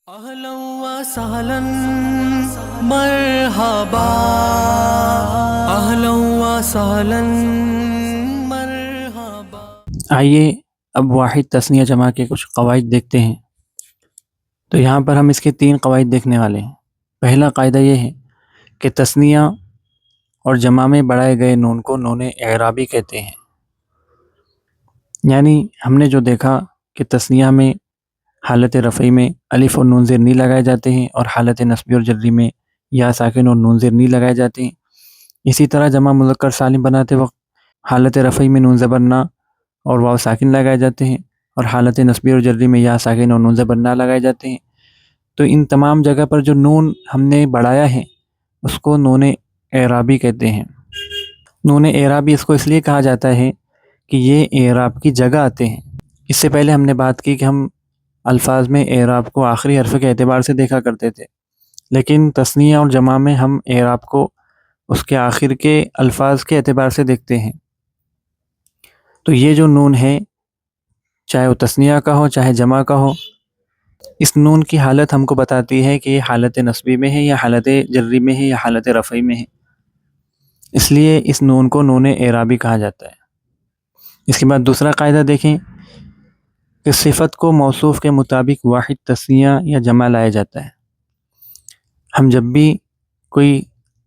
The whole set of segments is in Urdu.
اہلا وسہلا مرحبا، اہلا وسہلا مرحبا۔ آئیے اب واحد تثنیہ جمع کے کچھ قواعد دیکھتے ہیں۔ تو یہاں پر ہم اس کے 3 قواعد دیکھنے والے ہیں۔ پہلا قاعدہ یہ ہے کہ تثنیہ اور جمع میں بڑھائے گئے نون کو نون اعرابی کہتے ہیں۔ یعنی ہم نے جو دیکھا کہ تثنیہ میں حالت رفعی میں الف اور نون زیر نہیں لگائے جاتے ہیں، اور حالت نصبی اور جری میں یا ساکن اور نون زیر نہیں لگائے جاتے ہیں۔ اسی طرح جمع مذکر سالم بناتے وقت حالت رفعی میں نون زبر نہ اور واو ساکن لگائے جاتے ہیں، اور حالت نصبی اور جری میں یا ساکن اور نون زبر نہ لگائے جاتے ہیں۔ تو ان تمام جگہ پر جو نون ہم نے بڑھایا ہے اس کو نون اعرابی کہتے ہیں۔ نون اعرابی اس کو اس لیے کہا جاتا ہے کہ یہ اعراب کی جگہ آتے ہیں۔ اس سے پہلے ہم نے بات کی کہ ہم الفاظ میں اعراب کو آخری حرف کے اعتبار سے دیکھا کرتے تھے، لیکن تثنیہ اور جمع میں ہم اعراب کو اس کے آخر کے الفاظ کے اعتبار سے دیکھتے ہیں۔ تو یہ جو نون ہے، چاہے وہ تثنیہ کا ہو چاہے جمع کا ہو، اس نون کی حالت ہم کو بتاتی ہے کہ یہ حالت نصبی میں ہے یا حالت جری میں ہے یا حالت رفعی میں ہے۔ اس لیے اس نون کو نون اعرابی کہا جاتا ہے۔ اس کے بعد دوسرا قاعدہ دیکھیں کہ صفت کو موصوف کے مطابق واحد تثنیہ یا جمع لایا جاتا ہے۔ ہم جب بھی کوئی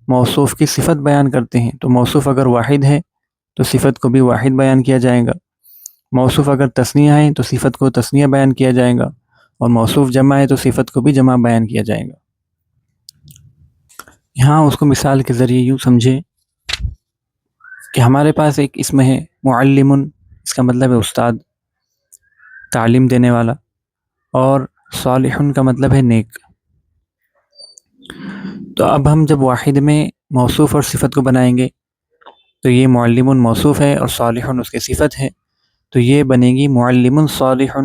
موصوف کی صفت بیان کرتے ہیں تو موصوف اگر واحد ہے تو صفت کو بھی واحد بیان کیا جائے گا، موصوف اگر تثنیہ ہے تو صفت کو تثنیہ بیان کیا جائے گا، اور موصوف جمع ہے تو صفت کو بھی جمع بیان کیا جائے گا۔ یہاں اس کو مثال کے ذریعے یوں سمجھے کہ ہمارے پاس ایک اسم ہے معلم، اس کا مطلب ہے استاد، تعلیم دینے والا، اور صالح کا مطلب ہے نیک۔ تو اب ہم جب واحد میں موصوف اور صفت کو بنائیں گے تو یہ معلم موصوف ہے اور صالح اس کی صفت ہے، تو یہ بنے گی معلم صالح،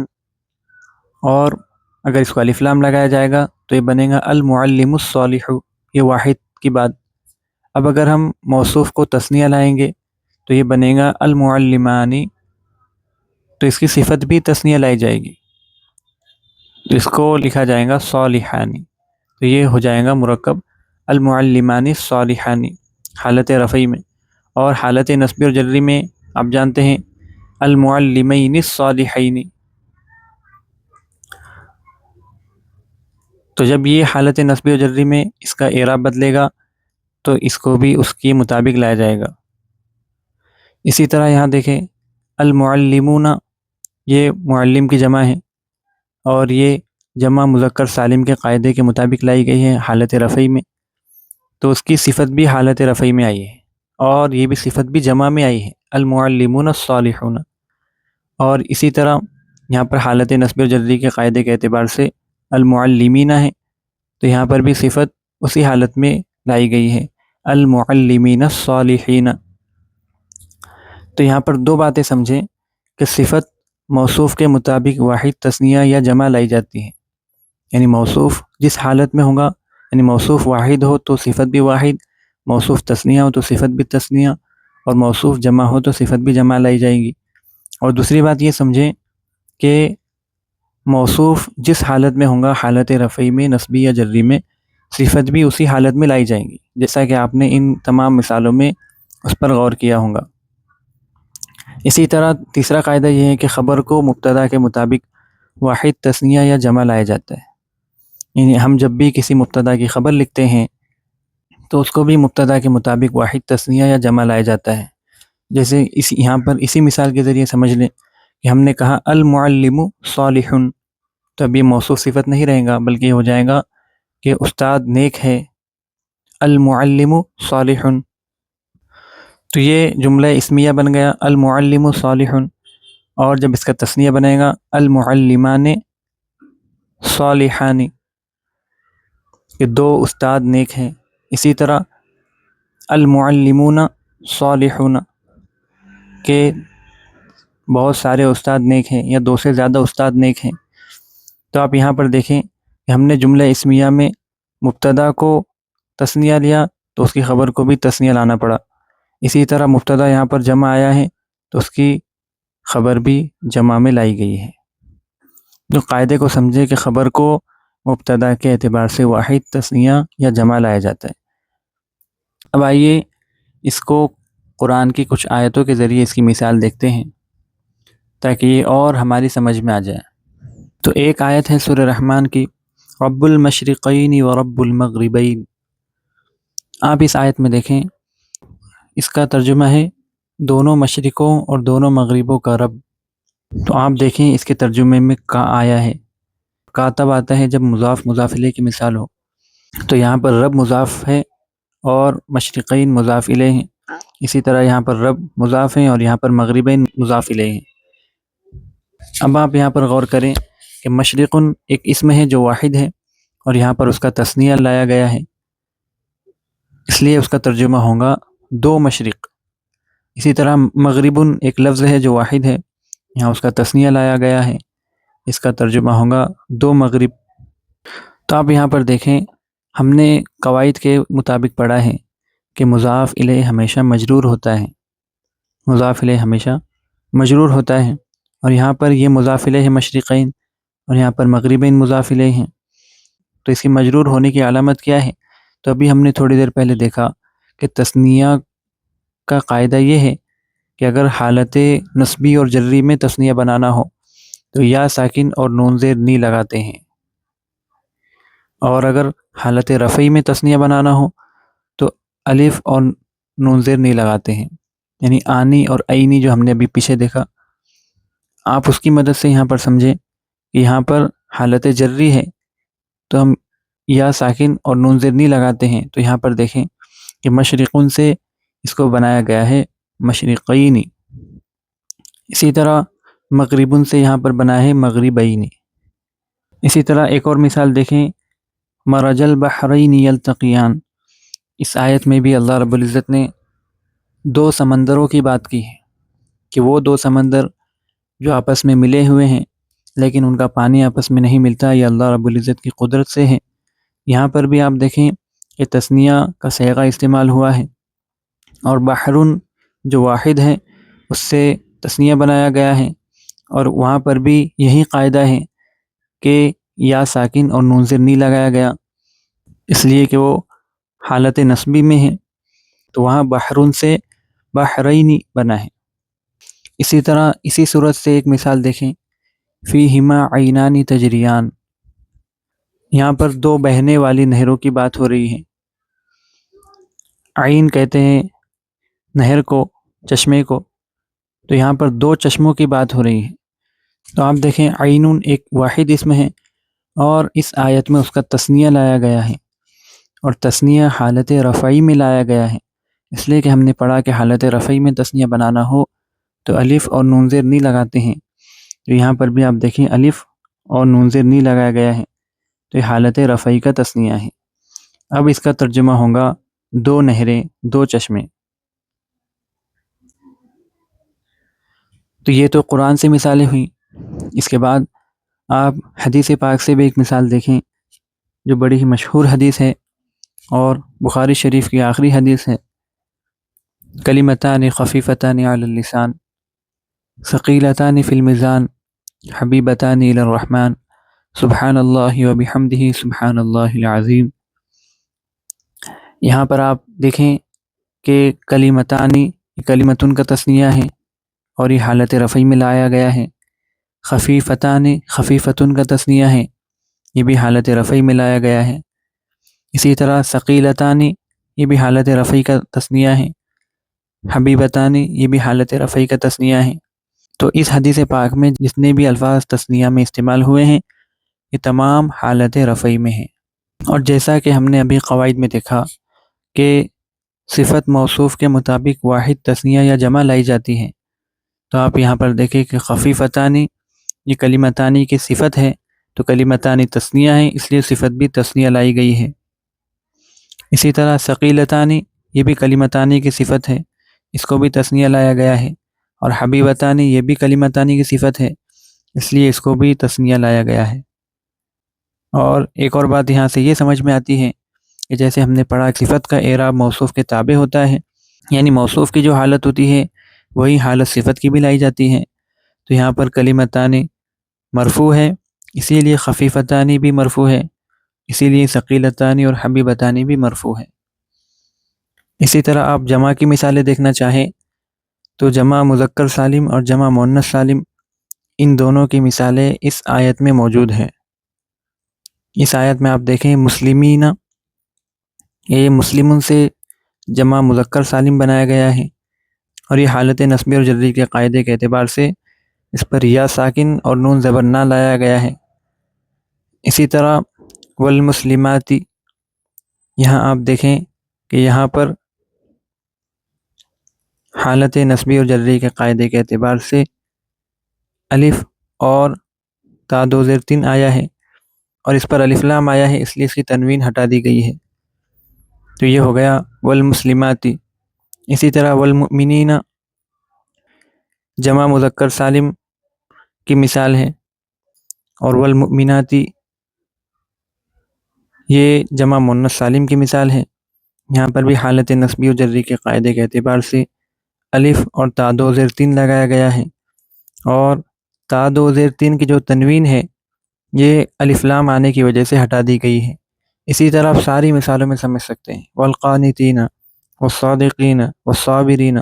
اور اگر اس کو الف لام لگایا جائے گا تو یہ بنے گا المعلم الصالح، یہ واحد کی بات۔ اب اگر ہم موصوف کو تثنیہ لائیں گے تو یہ بنے گا المعلمانی، تو اس کی صفت بھی تثنیہ لائی جائے گی، تو اس کو لکھا جائے گا صالحانی، تو یہ ہو جائے گا مرکب المعلمانی صالحانی حالت رفعی میں۔ اور حالت نصبی اور جری میں آپ جانتے ہیں المعلمین الصالحین۔ تو جب یہ حالت نصبی و جری میں اس کا اعراب بدلے گا تو اس کو بھی اس کے مطابق لایا جائے گا۔ اسی طرح یہاں دیکھیں المعلمون، یہ معلم کی جمع ہے، اور یہ جمع مذکر سالم کے قاعدے کے مطابق لائی گئی ہے حالت رفعی میں، تو اس کی صفت بھی حالت رفعی میں آئی ہے، اور یہ بھی صفت بھی جمع میں آئی ہے المعلمون الصالحون۔ اور اسی طرح یہاں پر حالت نصب و جری کے قاعدے کے اعتبار سے المعلمین ہے، تو یہاں پر بھی صفت اسی حالت میں لائی گئی ہے المعلمین الصالحین۔ تو یہاں پر 2 باتیں سمجھیں کہ صفت موصوف کے مطابق واحد تثنیہ یا جمع لائی جاتی ہے، یعنی موصوف جس حالت میں ہوگا، یعنی موصوف واحد ہو تو صفت بھی واحد، موصوف تثنیہ ہو تو صفت بھی تثنیہ، اور موصوف جمع ہو تو صفت بھی جمع لائی جائے گی۔ اور دوسری بات یہ سمجھیں کہ موصوف جس حالت میں ہوگا حالت رفعی میں نصبی یا جری میں، صفت بھی اسی حالت میں لائی جائیں گی، جیسا کہ آپ نے ان تمام مثالوں میں اس پر غور کیا ہوگا۔ اسی طرح تیسرا قاعدہ یہ ہے کہ خبر کو مبتدا کے مطابق واحد تثنیہ یا جمع لایا جاتا ہے، یعنی ہم جب بھی کسی مبتدا کی خبر لکھتے ہیں تو اس کو بھی مبتدا کے مطابق واحد تثنیہ یا جمع لایا جاتا ہے۔ جیسے یہاں پر اسی مثال کے ذریعے سمجھ لیں کہ ہم نے کہا المعلم صالح، تو اب یہ موصوف صفت نہیں رہے گا بلکہ یہ ہو جائے گا کہ استاد نیک ہے، المعلم صالح۔ تو یہ جملہ اسمیہ بن گیا المعلم صالح، اور جب اس کا تثنیہ بنے گا المعلمان صالحان، کہ 2 استاد نیک ہیں۔ اسی طرح المعلمون صالحون، کہ بہت سارے استاد نیک ہیں یا 2 سے زیادہ استاد نیک ہیں۔ تو آپ یہاں پر دیکھیں کہ ہم نے جملہ اسمیہ میں مبتدا کو تثنیہ لیا تو اس کی خبر کو بھی تثنیہ لانا پڑا، اسی طرح مبتدا یہاں پر جمع آیا ہے تو اس کی خبر بھی جمع میں لائی گئی ہے۔ جو قاعدے کو سمجھے کہ خبر کو مبتدا کے اعتبار سے واحد تثنیہ یا جمع لایا جاتا ہے۔ اب آئیے اس کو قرآن کی کچھ آیتوں کے ذریعے اس کی مثال دیکھتے ہیں تاکہ یہ اور ہماری سمجھ میں آ جائے۔ تو ایک آیت ہے سورہ رحمان کی، رب المشرقین و رب المغربین۔ آپ اس آیت میں دیکھیں، اس کا ترجمہ ہے دونوں مشرقوں اور دونوں مغربوں کا رب۔ تو آپ دیکھیں اس کے ترجمے میں کا آیا ہے، کا تب آتا ہے جب مضاف مضاف الیہ کی مثال ہو۔ تو یہاں پر رب مضاف ہے اور مشرقین مضاف الیہ ہیں، اسی طرح یہاں پر رب مضاف ہیں اور یہاں پر مغربین مضاف الیہ ہیں۔ اب آپ یہاں پر غور کریں کہ مشرقن ایک اسم ہے جو واحد ہے اور یہاں پر اس کا تثنیہ لایا گیا ہے، اس لیے اس کا ترجمہ ہوگا دو مشرق۔ اسی طرح مغربن ایک لفظ ہے جو واحد ہے، یہاں اس کا تثنیہ لایا گیا ہے، اس کا ترجمہ ہوگا دو مغرب۔ تو آپ یہاں پر دیکھیں، ہم نے قواعد کے مطابق پڑھا ہے کہ مضاف الیہ ہمیشہ مجرور ہوتا ہے، مضاف الیہ ہمیشہ مجرور ہوتا ہے، اور یہاں پر یہ مضاف الیہ ہے مشرقین اور یہاں پر مغربین مضاف الیہ ہیں۔ تو اس کی مجرور ہونے کی علامت کیا ہے؟ تو ابھی ہم نے تھوڑی دیر پہلے دیکھا کہ تثنیہ کا قاعدہ یہ ہے کہ اگر حالت نصبی اور جری میں تثنیہ بنانا ہو تو یا ساکن اور نون زیر نی لگاتے ہیں، اور اگر حالت رفعی میں تثنیہ بنانا ہو تو الف اور نون زیر نی لگاتے ہیں، یعنی آنی اور عینی جو ہم نے ابھی پیچھے دیکھا۔ آپ اس کی مدد سے یہاں پر سمجھیں کہ یہاں پر حالت جری ہے تو ہم یا ساکن اور نون زیر نی لگاتے ہیں، تو یہاں پر دیکھیں کہ مشرقن سے اس کو بنایا گیا ہے مشرقینی، اسی طرح مغربن سے یہاں پر بنا ہے مغربینی۔ اسی طرح ایک اور مثال دیکھیں، مرج البحرین یلتقیان، اس آیت میں بھی اللہ رب العزت نے دو سمندروں کی بات کی ہے کہ وہ دو سمندر جو آپس میں ملے ہوئے ہیں لیکن ان کا پانی آپس میں نہیں ملتا، یہ اللہ رب العزت کی قدرت سے ہے۔ یہاں پر بھی آپ دیکھیں کہ تثنیہ کا صیغہ استعمال ہوا ہے، اور بحرن جو واحد ہے اس سے تثنیہ بنایا گیا ہے، اور وہاں پر بھی یہی قاعدہ ہے کہ یا ساکن اور نون زیر نی لگایا گیا، اس لیے کہ وہ حالت نصبی میں ہے، تو وہاں بحرن سے بحرینی بنا ہے۔ اسی طرح اسی صورت سے ایک مثال دیکھیں، فیہما عینان تجریان، یہاں پر دو بہنے والی نہروں کی بات ہو رہی ہے۔ عین کہتے ہیں نہر کو، چشمے کو، تو یہاں پر دو چشموں کی بات ہو رہی ہے۔ تو آپ دیکھیں عینون ایک واحد اسم ہے اور اس آیت میں اس کا تثنیہ لایا گیا ہے، اور تثنیہ حالت رفعی میں لایا گیا ہے، اس لیے کہ ہم نے پڑھا کہ حالت رفعی میں تثنیہ بنانا ہو تو الف اور نون زیر نی لگاتے ہیں، تو یہاں پر بھی آپ دیکھیں الف اور نون زیر نی لگایا گیا ہے، تو یہ حالت رفعی کا تثنیہ ہے۔ اب اس کا ترجمہ ہوگا دو نہریں، دو چشمے۔ تو یہ تو قرآن سے مثالیں ہوئیں، اس کے بعد آپ حدیث پاک سے بھی ایک مثال دیکھیں جو بڑی ہی مشہور حدیث ہے اور بخاری شریف کی آخری حدیث ہے، کلمتان خفیفتان علی اللسان ثقیلتان فی المیزان حبیبتان الی الرحمن سبحان اللہ و بحمدہ سبحان اللہ العظیم۔ یہاں پر آپ دیکھیں کہ کلمتانی کلمتن کا تثنیہ ہے اور یہ حالت رفعی میں لایا گیا ہے، خفیفتان خفیفتن کا تثنیہ ہے، یہ بھی حالت رفعی میں لایا گیا ہے، اسی طرح ثقیلتان یہ بھی حالت رفعی کا تثنیہ ہے، حبیبتان یہ بھی حالت رفعی کا تثنیہ ہے۔ تو اس حدیث پاک میں جتنے بھی الفاظ تثنیہ میں استعمال ہوئے ہیں یہ تمام حالت رفعی میں ہیں، اور جیسا کہ ہم نے ابھی قواعد میں دیکھا کہ صفت موصوف کے مطابق واحد تثنیہ یا جمع لائی جاتی ہے، تو آپ یہاں پر دیکھیں کہ خفیفتانی یہ کلمتانی کی صفت ہے تو کلمتانی تثنیہ ہیں، اس لیے صفت بھی تثنیہ لائی گئی ہے۔ اسی طرح ثقیلتانی یہ بھی کلمتانی کی صفت ہے، اس کو بھی تثنیہ لایا گیا ہے، اور حبیبتانی یہ بھی کلمتانی کی صفت ہے، اس لیے اس کو بھی تثنیہ لایا گیا ہے۔ اور ایک اور بات یہاں سے یہ سمجھ میں آتی ہے کہ جیسے ہم نے پڑھا صفت کا اعراب موصوف کے تابع ہوتا ہے، یعنی موصوف کی جو حالت ہوتی ہے وہی حالت صفت کی بھی لائی جاتی ہے، تو یہاں پر کلمتانی مرفوع ہے اسی لیے خفیفتانی بھی مرفوع ہے، اسی لیے ثقیلتانی اور حبیبتانی بھی مرفوع ہے۔ اسی طرح آپ جمع کی مثالیں دیکھنا چاہیں تو جمع مذکر سالم اور جمع مؤنث سالم، ان دونوں کی مثالیں اس آیت میں موجود ہیں۔ اس آیت میں آپ دیکھیں مسلمین، یہ مسلمون سے جمع مذکر سالم بنایا گیا ہے، اور یہ حالت نصبی اور جری کے قاعدے کے اعتبار سے اس پر یا ساکن اور نون زبر نہ لایا گیا ہے۔ اسی طرح والمسلماتی، یہاں آپ دیکھیں کہ یہاں پر حالت نصبی اور جری کے قاعدے کے اعتبار سے الف اور تا دو زیر تین آیا ہے، اور اس پر الف لام آیا ہے، اس لیے اس کی تنوین ہٹا دی گئی ہے، تو یہ ہو گیا والمسلماتی۔ اسی طرح والمؤمنین جمع مذکر سالم کی مثال ہے، اور والمؤمناتی یہ جمع مؤنث سالم کی مثال ہے۔ یہاں پر بھی حالت نصبی و جری کے قاعدے کے اعتبار سے الف اور تا دو زیر تین لگایا گیا ہے، اور تا دو زیر تین کی جو تنوین ہے یہ الف لام آنے کی وجہ سے ہٹا دی گئی ہے۔ اسی طرح آپ ساری مثالوں میں سمجھ سکتے ہیں والقانتین والصادقین والصابرین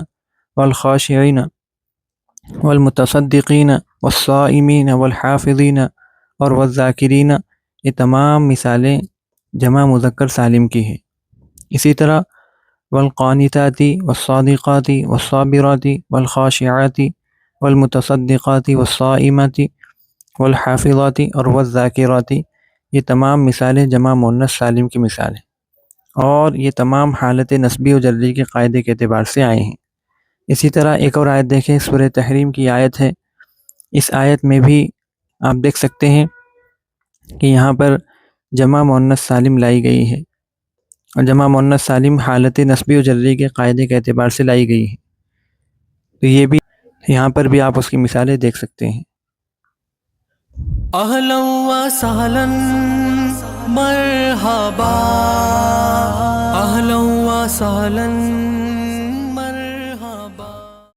والخاشعین والمتصدقین والصائمین والحافظین اور والذاکرین، یہ تمام مثالیں جمع مذکر سالم کی ہیں۔ اسی طرح والقانتات والصادقات والصابرات والخاشعات والمتصدقات والصائمات والحافظات اور والذاکرات، یہ تمام مثالیں جمع مؤنث سالم کی مثال ہیں، اور یہ تمام حالت نصبی و جری کے قاعدے کے اعتبار سے آئے ہیں۔ اسی طرح ایک اور آیت دیکھیں، سورہ تحریم کی آیت ہے، اس آیت میں بھی آپ دیکھ سکتے ہیں کہ یہاں پر جمع مؤنث سالم لائی گئی ہے، اور جمع مؤنث سالم حالت نصبی و جری کے قاعدے کے اعتبار سے لائی گئی ہے، تو یہ بھی یہاں پر بھی آپ اس کی مثالیں دیکھ سکتے ہیں۔ اہلا و سہلا مرحبا، اہلا و سہلا